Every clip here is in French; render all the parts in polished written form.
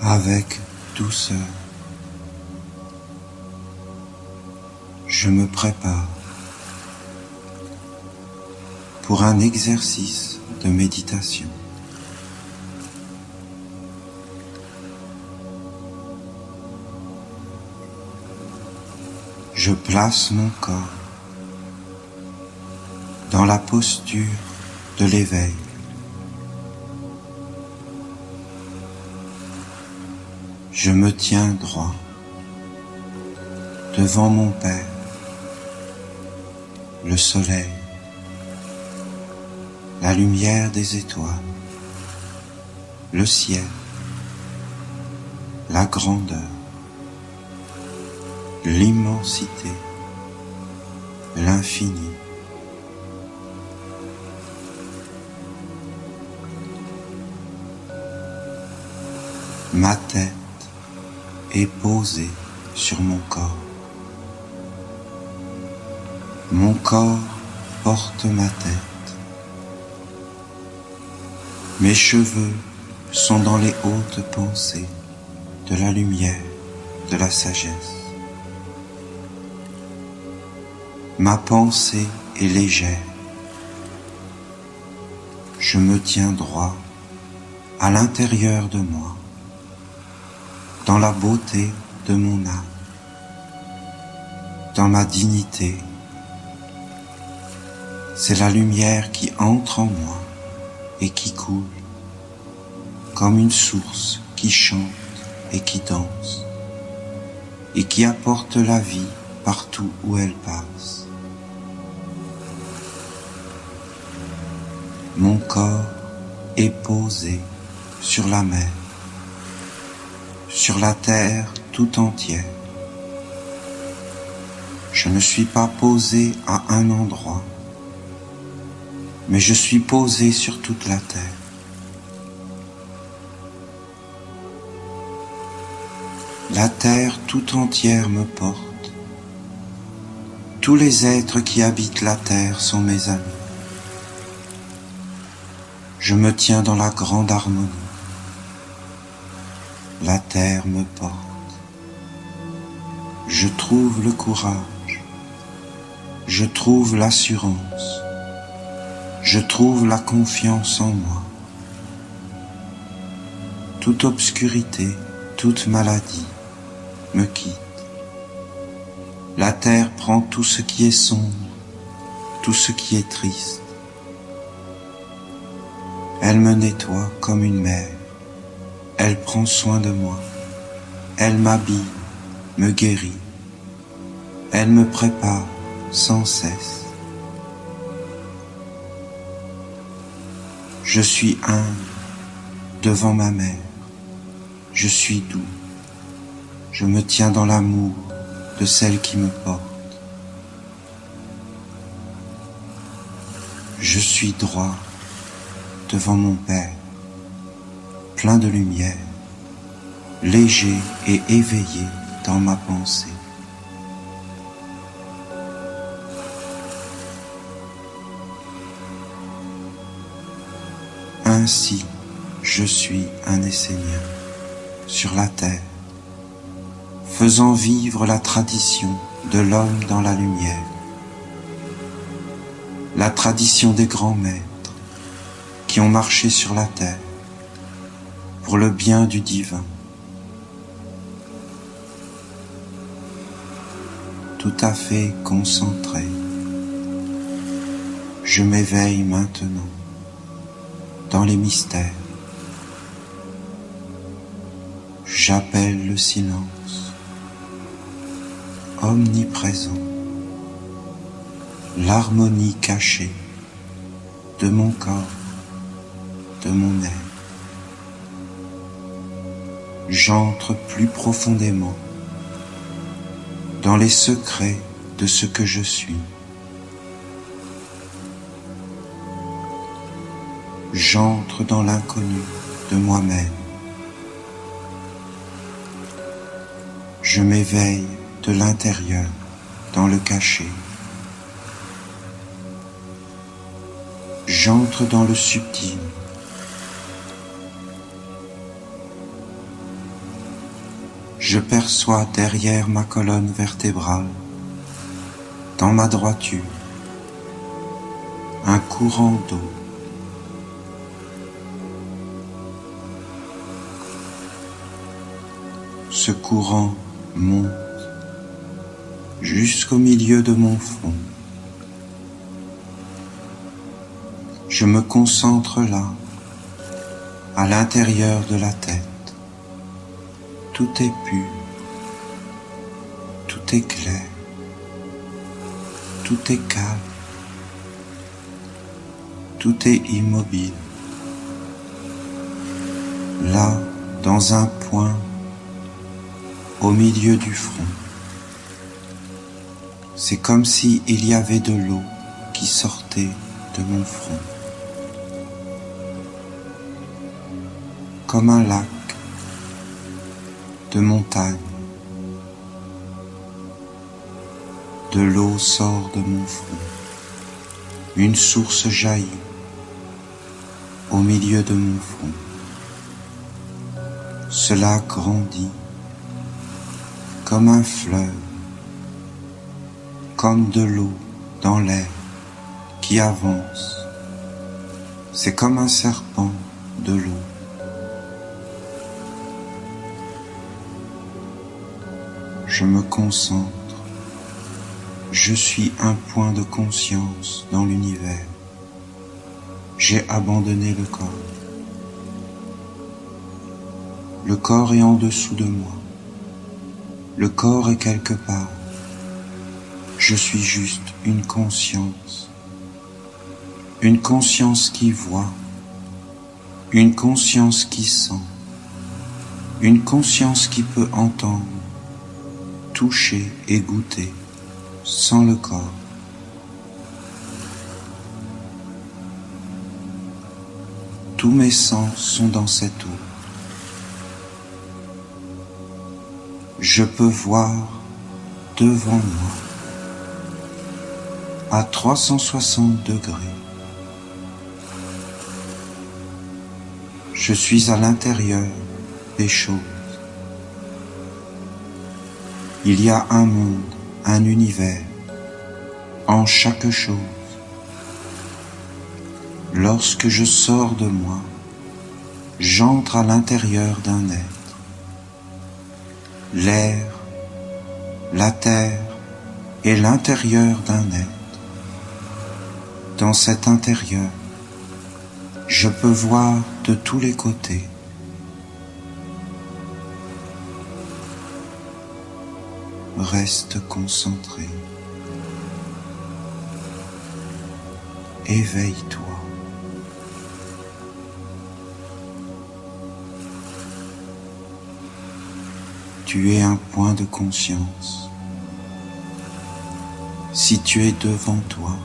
Avec douceur, je me prépare pour un exercice de méditation. Je place mon corps dans la posture de l'éveil. Je me tiens droit devant mon Père, le soleil, la lumière des étoiles, le ciel, la grandeur, l'immensité, l'infini. Ma tête est posée sur mon corps. Mon corps porte ma tête. Mes cheveux sont dans les hautes pensées de la lumière, de la sagesse. Ma pensée est légère. Je me tiens droit à l'intérieur de moi, dans la beauté de mon âme, dans ma dignité. C'est la lumière qui entre en moi et qui coule, comme une source qui chante et qui danse, et qui apporte la vie partout où elle passe. Mon corps est posé sur la mer, sur la terre tout entière. Je ne suis pas posé à un endroit, mais je suis posé sur toute la terre. La terre tout entière me porte. Tous les êtres qui habitent la terre sont mes amis. Je me tiens dans la grande harmonie. La terre me porte. Je trouve le courage. Je trouve l'assurance. Je trouve la confiance en moi. Toute obscurité, toute maladie me quitte. La terre prend tout ce qui est sombre, tout ce qui est triste. Elle me nettoie comme une mère. Elle prend soin de moi. Elle m'habille, me guérit. Elle me prépare sans cesse. Je suis humble devant ma mère. Je suis doux. Je me tiens dans l'amour de celle qui me porte. Je suis droit devant mon Père, plein de lumière, léger et éveillé dans ma pensée. Ainsi, je suis un Essénien sur la terre, faisant vivre la tradition de l'homme dans la lumière, la tradition des grands maîtres qui ont marché sur la terre pour le bien du divin. Tout à fait concentré, je m'éveille maintenant dans les mystères. J'appelle le silence, omniprésent, l'harmonie cachée de mon corps, de mon être. J'entre plus profondément dans les secrets de ce que je suis. J'entre dans l'inconnu de moi-même. Je m'éveille de l'intérieur dans le cachet. J'entre dans le subtil. je perçois derrière ma colonne vertébrale, dans ma droiture, un courant d'eau. Ce courant monte jusqu'au milieu de mon front. Je me concentre là, à l'intérieur de la tête. Tout est pur, tout est clair, tout est calme, tout est immobile. Là, dans un point, au milieu du front. C'est comme si il y avait de l'eau qui sortait de mon front. Comme un lac de montagne. De l'eau sort de mon front. Une source jaillit au milieu de mon front. Cela grandit comme un fleuve, comme de l'eau dans l'air qui avance. C'est comme un serpent de l'eau. Je me concentre. Je suis un point de conscience dans l'univers. J'ai abandonné le corps. Le corps est en dessous de moi. Le corps est quelque part. Je suis juste une conscience qui voit, une conscience qui sent, une conscience qui peut entendre, toucher et goûter sans le corps. Tous mes sens sont dans cette eau. Je peux voir devant moi à 360 degrés. Je suis à l'intérieur des choses. Il y a un monde, un univers en chaque chose. Lorsque je sors de moi, j'entre à l'intérieur d'un être. L'air, la terre et l'intérieur d'un être. Dans cet intérieur, je peux voir de tous les côtés. Reste concentré. Éveille-toi. Tu es un point de conscience. Si tu es devant toi,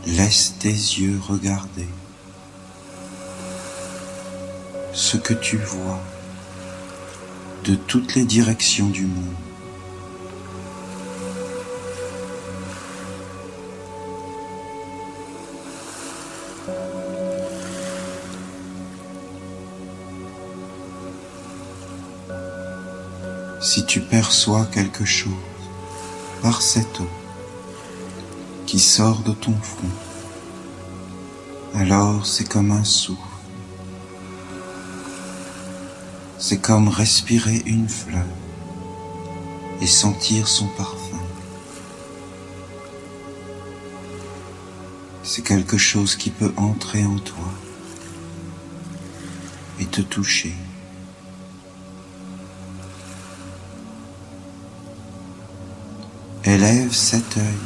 laisse tes yeux regarder ce que tu vois de toutes les directions du monde. Si tu perçois quelque chose par cette eau qui sort de ton front, alors c'est comme un souffle. C'est comme respirer une fleur et sentir son parfum. C'est quelque chose qui peut entrer en toi et te toucher. Élève cet œil,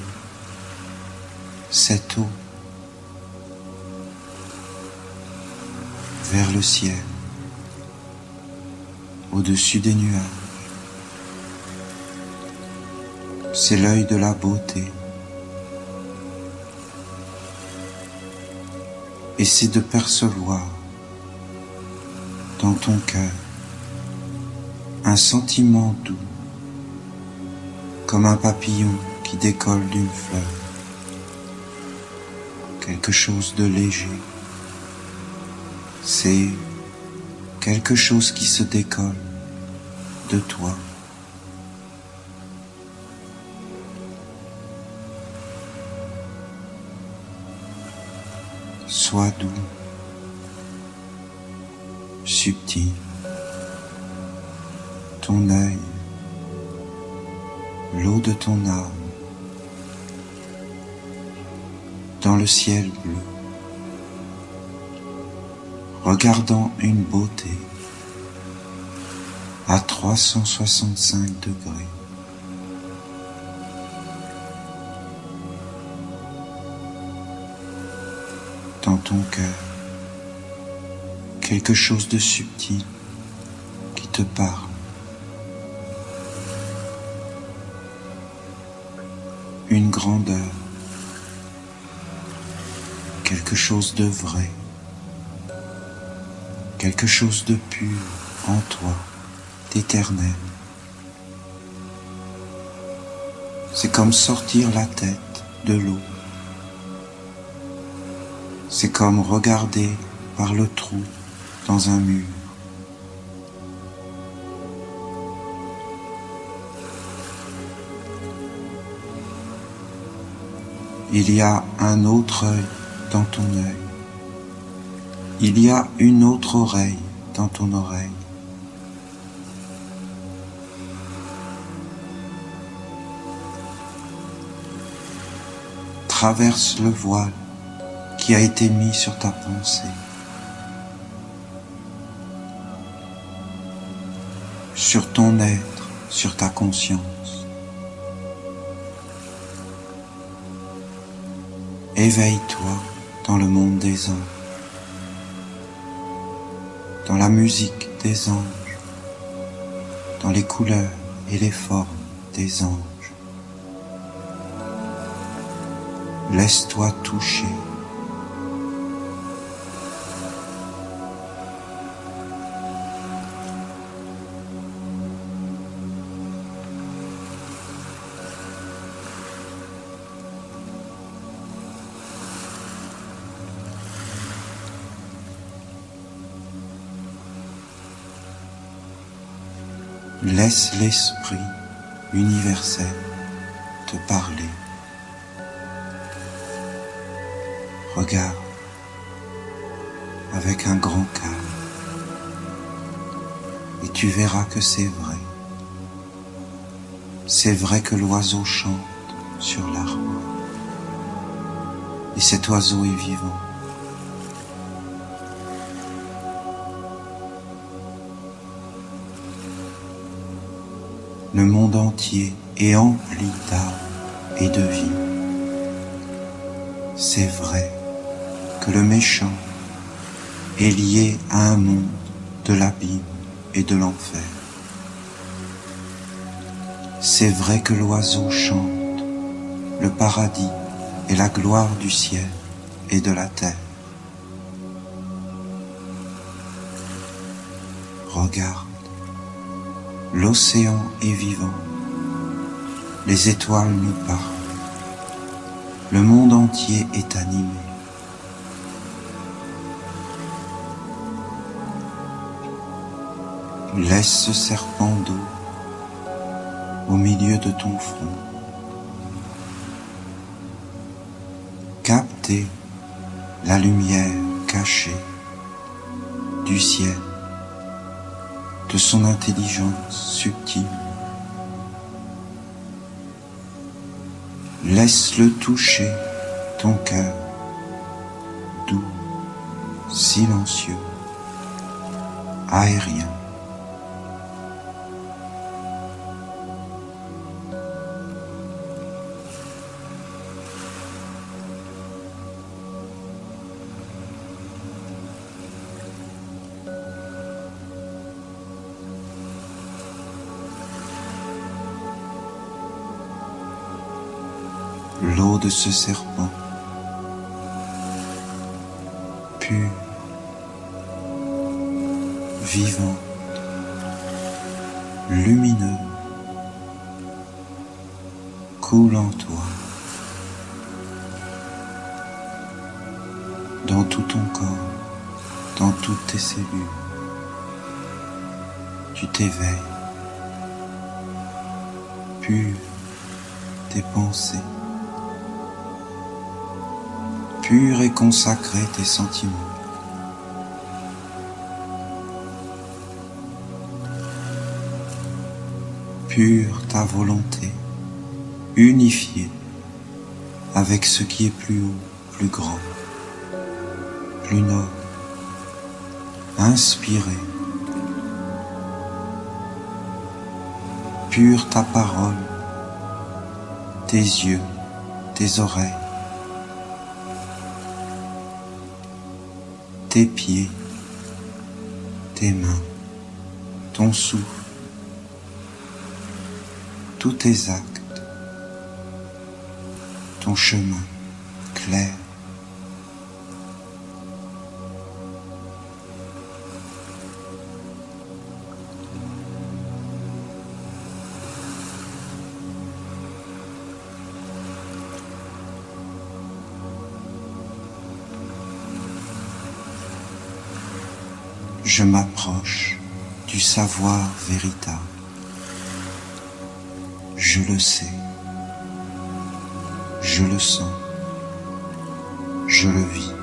cette eau, vers le ciel, au-dessus des nuages. C'est l'œil de la beauté. Essaie de percevoir dans ton cœur un sentiment doux, comme un papillon qui décolle d'une fleur. Quelque chose de léger, C'est quelque chose qui se décolle de toi. Sois doux, subtil, ton œil, l'eau de ton âme, dans le ciel bleu, regardant une beauté à 365 degrés. Dans ton cœur, quelque chose de subtil qui te parle. Une grandeur, quelque chose de vrai, quelque chose de pur en toi, d'éternel. C'est comme sortir la tête de l'eau. C'est comme regarder par le trou dans un mur. Il y a un autre œil dans ton œil. Il y a une autre oreille dans ton oreille. Traverse le voile qui a été mis sur ta pensée, sur ton être, sur ta conscience. Éveille-toi dans le monde des anges, dans la musique des anges, dans les couleurs et les formes des anges. Laisse-toi toucher. Laisse l'esprit universel te parler. Regarde avec un grand calme et tu verras que c'est vrai. C'est vrai que l'oiseau chante sur l'arbre et cet oiseau est vivant. Le monde entier est empli d'âme et de vie. C'est vrai que le méchant est lié à un monde de l'abîme et de l'enfer. C'est vrai que l'oiseau chante le paradis et la gloire du ciel et de la terre. Regarde, l'océan est vivant, les étoiles nous parlent, le monde entier est animé. Laisse ce serpent d'eau au milieu de ton front. Captez la lumière cachée du ciel, de son intelligence subtile. Laisse-le toucher ton cœur, doux, silencieux, aérien. L'eau de ce serpent, pure, vivante, lumineuse, coule en toi, dans tout ton corps, dans toutes tes cellules. Tu t'éveilles, pur tes pensées, pur et consacré tes sentiments. Pure ta volonté, unifiée avec ce qui est plus haut, plus grand, plus noble, inspiré. Pure ta parole, tes yeux, tes oreilles, tes pieds, tes mains, ton souffle, tous tes actes, ton chemin clair. Je m'approche du savoir véritable. Je le sais, je le sens, je le vis.